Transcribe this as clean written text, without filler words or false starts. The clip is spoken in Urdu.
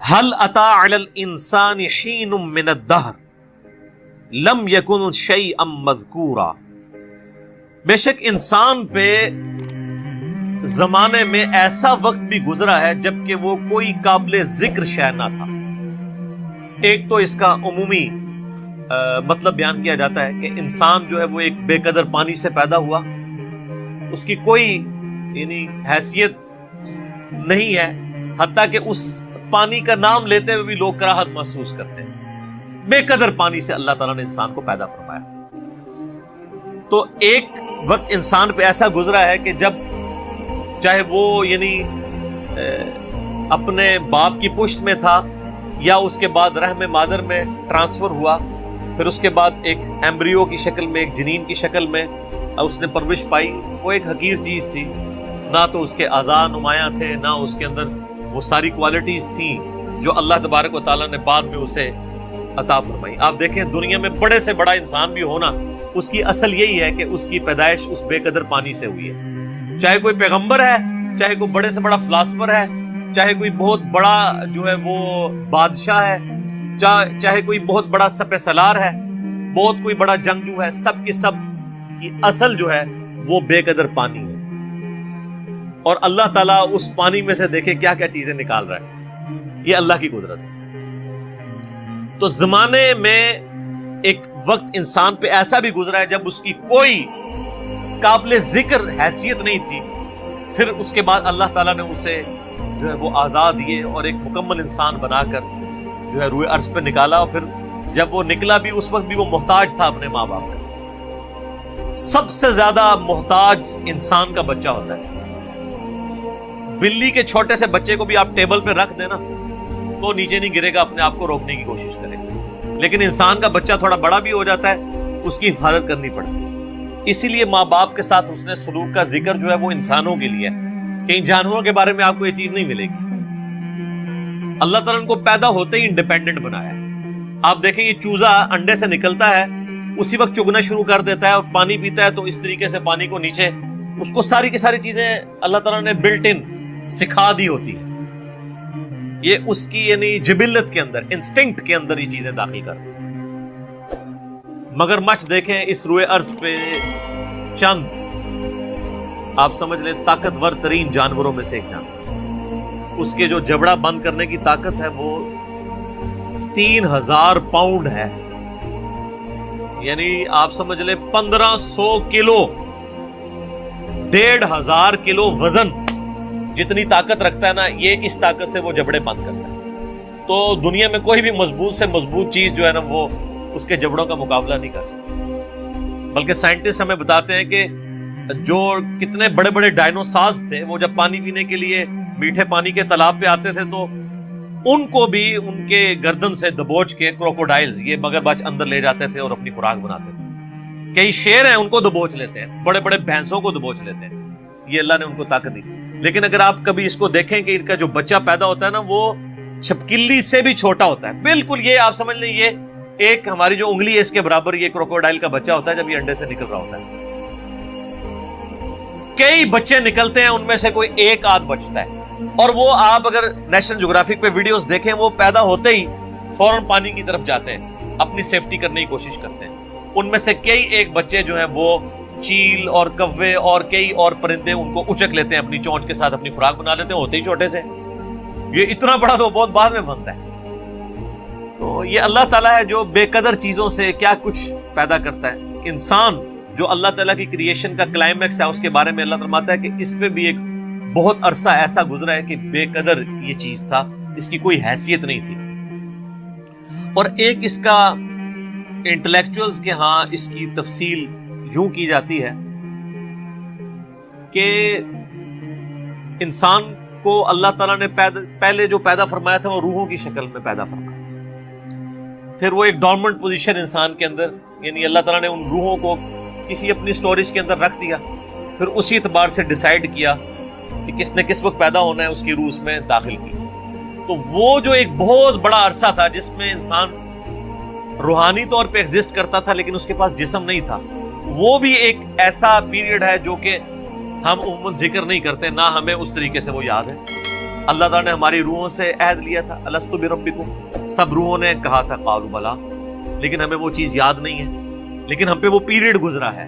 هل أتى على الإنسان حين من الدهر لم يكن شيئا مذكورا. بے شک انسان پہ زمانے میں ایسا وقت بھی گزرا ہے جبکہ وہ کوئی قابل ذکر شے نہ تھا. ایک تو اس کا عمومی مطلب بیان کیا جاتا ہے کہ انسان جو ہے وہ ایک بے قدر پانی سے پیدا ہوا، اس کی کوئی یعنی حیثیت نہیں ہے، حتیٰ کہ اس پانی کا نام لیتے ہوئے بھی لوگ کراہت محسوس کرتے ہیں. بے قدر پانی سے اللہ تعالیٰ نے انسان کو پیدا فرمایا. تو ایک وقت انسان پہ ایسا گزرا ہے کہ جب چاہے وہ یعنی اپنے باپ کی پشت میں تھا یا اس کے بعد رحم مادر میں ٹرانسفر ہوا، پھر اس کے بعد ایک ایمبریو کی شکل میں، ایک جنین کی شکل میں اس نے پرورش پائی. وہ ایک حقیر چیز تھی، نہ تو اس کے اعضاء نمایاں تھے، نہ اس کے اندر وہ ساری کوالٹیز تھیں جو اللہ تبارک و تعالیٰ نے بعد میں اسے عطا فرمائی. آپ دیکھیں دنیا میں بڑے سے بڑا انسان بھی ہونا، اس کی اصل یہی ہے کہ اس کی پیدائش اس بے قدر پانی سے ہوئی ہے. چاہے کوئی پیغمبر ہے، چاہے کوئی بڑے سے بڑا فلاسفر ہے، چاہے کوئی بہت بڑا جو ہے وہ بادشاہ ہے، چاہے کوئی بہت بڑا سپہ سالار ہے، بہت کوئی بڑا جنگجو ہے، سب کی سب کی اصل جو ہے وہ بے قدر پانی ہے. اور اللہ تعالیٰ اس پانی میں سے دیکھے کیا کیا چیزیں نکال رہا ہے. یہ اللہ کی قدرت ہے. تو زمانے میں ایک وقت انسان پہ ایسا بھی گزرا ہے جب اس کی کوئی قابل ذکر حیثیت نہیں تھی. پھر اس کے بعد اللہ تعالیٰ نے اسے جو ہے وہ آزاد دیے اور ایک مکمل انسان بنا کر جو ہے روئے عرض پہ نکالا. اور پھر جب وہ نکلا بھی اس وقت بھی وہ محتاج تھا اپنے ماں باپ کا. سب سے زیادہ محتاج انسان کا بچہ ہوتا ہے. بلی کے چھوٹے سے بچے کو بھی آپ ٹیبل پہ رکھ دینا تو نیچے نہیں گرے گا، اپنے آپ کو روکنے کی کوشش کرے گا. لیکن انسان کا بچہ تھوڑا بڑا بھی ہو جاتا ہے، اس کی حفاظت کرنی پڑتی ہے. اسی لیے ماں باپ کے ساتھ حسن سلوک کا ذکر جو ہے وہ انسانوں کے لیے ہے. کہیں جانوروں کے بارے میں آپ کو یہ چیز نہیں ملے گی. اللہ تعالیٰ نے کو پیدا ہوتے ہی انڈیپینڈنٹ بنایا ہے. آپ دیکھیں یہ چوزا انڈے سے نکلتا ہے، اسی وقت چگنا شروع کر دیتا ہے اور پانی پیتا ہے، تو اس طریقے سے پانی کو نیچے اس کو ساری کی ساری چیزیں اللہ تعالیٰ نے بلٹ ان سکھا دی ہوتی ہے. یہ اس کی یعنی جبلت کے اندر، انسٹنکٹ کے اندر یہ چیزیں داخل کر دی. مگر مچھ دیکھیں اس روئے ارض پہ چند آپ سمجھ لیں طاقتور ترین جانوروں میں سے ایک جانور، اس کے جو جبڑا بند کرنے کی طاقت ہے وہ 3000 پاؤنڈ ہے. یعنی آپ سمجھ لیں 1500 کلو، 1500 کلو وزن جتنی طاقت رکھتا ہے نا، یہ اس طاقت سے وہ جبڑے بند کرتا ہے. تو دنیا میں کوئی بھی مضبوط سے مضبوط چیز جو ہے نا وہ اس کے جبڑوں کا مقابلہ نہیں کر سکتی. بلکہ سائنٹسٹ ہمیں بتاتے ہیں کہ جو کتنے بڑے بڑے ڈائنوسارز تھے، وہ جب پانی پینے کے لیے میٹھے پانی کے تالاب پہ آتے تھے تو ان کو بھی ان کے گردن سے دبوچ کے کروکوڈائلز، یہ مگرمچھ اندر لے جاتے تھے اور اپنی خوراک بناتے تھے. کئی شیر ہیں ان کو دبوچ لیتے ہیں، بڑے بڑے بھینسوں کو دبوچ لیتے ہیں. یہ اللہ نے ان کو طاقت دی. لیکن اگر آپ کبھی اس کو دیکھیں کہ ان کا جو بچہ پیدا ہوتا ہے نا وہ چھپکلی سے بھی چھوٹا ہوتا ہے. بالکل یہ آپ سمجھ لیں یہ ایک ہماری جو انگلی ہے اس کے برابر یہ کروکوڈائل کا بچہ ہوتا ہے جب یہ انڈے سے نکل رہا ہوتا ہے. کئی بچے نکلتے ہیں، ان میں سے کوئی ایک آدھ بچتا ہے. اور وہ آپ اگر نیشنل جغرافک پہ ویڈیوز دیکھیں، وہ پیدا ہوتے ہی فوراً پانی کی طرف جاتے ہیں، اپنی سیفٹی کرنے کی کوشش کرتے ہیں. ان میں سے کئی ایک بچے جو ہیں وہ چیل اور کوے اور کئی اور پرندے ان کو اچک لیتے ہیں، اپنی چونچ کے ساتھ اپنی خوراک بنا لیتے ہیں، ہوتے ہی چھوٹے سے. یہ اتنا بڑا تو بہت بعد میں بنتا ہے. تو یہ اللہ تعالیٰ ہے جو بے قدر چیزوں سے کیا کچھ پیدا کرتا ہے. انسان جو اللہ تعالیٰ کی کریشن کا کلائمیکس ہے، اس کے بارے میں اللہ فرماتا ہے کہ اس پہ بھی ایک بہت عرصہ ایسا گزرا ہے کہ بے قدر یہ چیز تھا، اس کی کوئی حیثیت نہیں تھی. اور ایک اس کا انٹلیکچوئلز کے ہاں اس کی تفصیل یوں کی جاتی ہے کہ انسان کو اللہ تعالیٰ نے پہلے جو پیدا فرمایا تھا وہ روحوں کی شکل میں پیدا فرمایا تھا. پھر وہ ایک ڈورمنٹ پوزیشن انسان کے اندر، یعنی اللہ تعالیٰ نے ان روحوں کو کسی اپنی سٹوریج کے اندر رکھ دیا. پھر اسی اعتبار سے ڈیسائیڈ کیا کہ کس نے کس وقت پیدا ہونا ہے، اس کی روح اس میں داخل کی. تو وہ جو ایک بہت بڑا عرصہ تھا جس میں انسان روحانی طور پہ ایگزسٹ کرتا تھا لیکن اس کے پاس جسم نہیں تھا، وہ بھی ایک ایسا پیریڈ ہے جو کہ ہم عموماً ذکر نہیں کرتے، نہ ہمیں اس طریقے سے وہ یاد ہے. اللہ تعالیٰ نے ہماری روحوں سے عہد لیا تھا الست بربکم، سب روحوں نے کہا تھا قالوا بلا، لیکن ہمیں وہ چیز یاد نہیں ہے، لیکن ہم پہ وہ پیریڈ گزرا ہے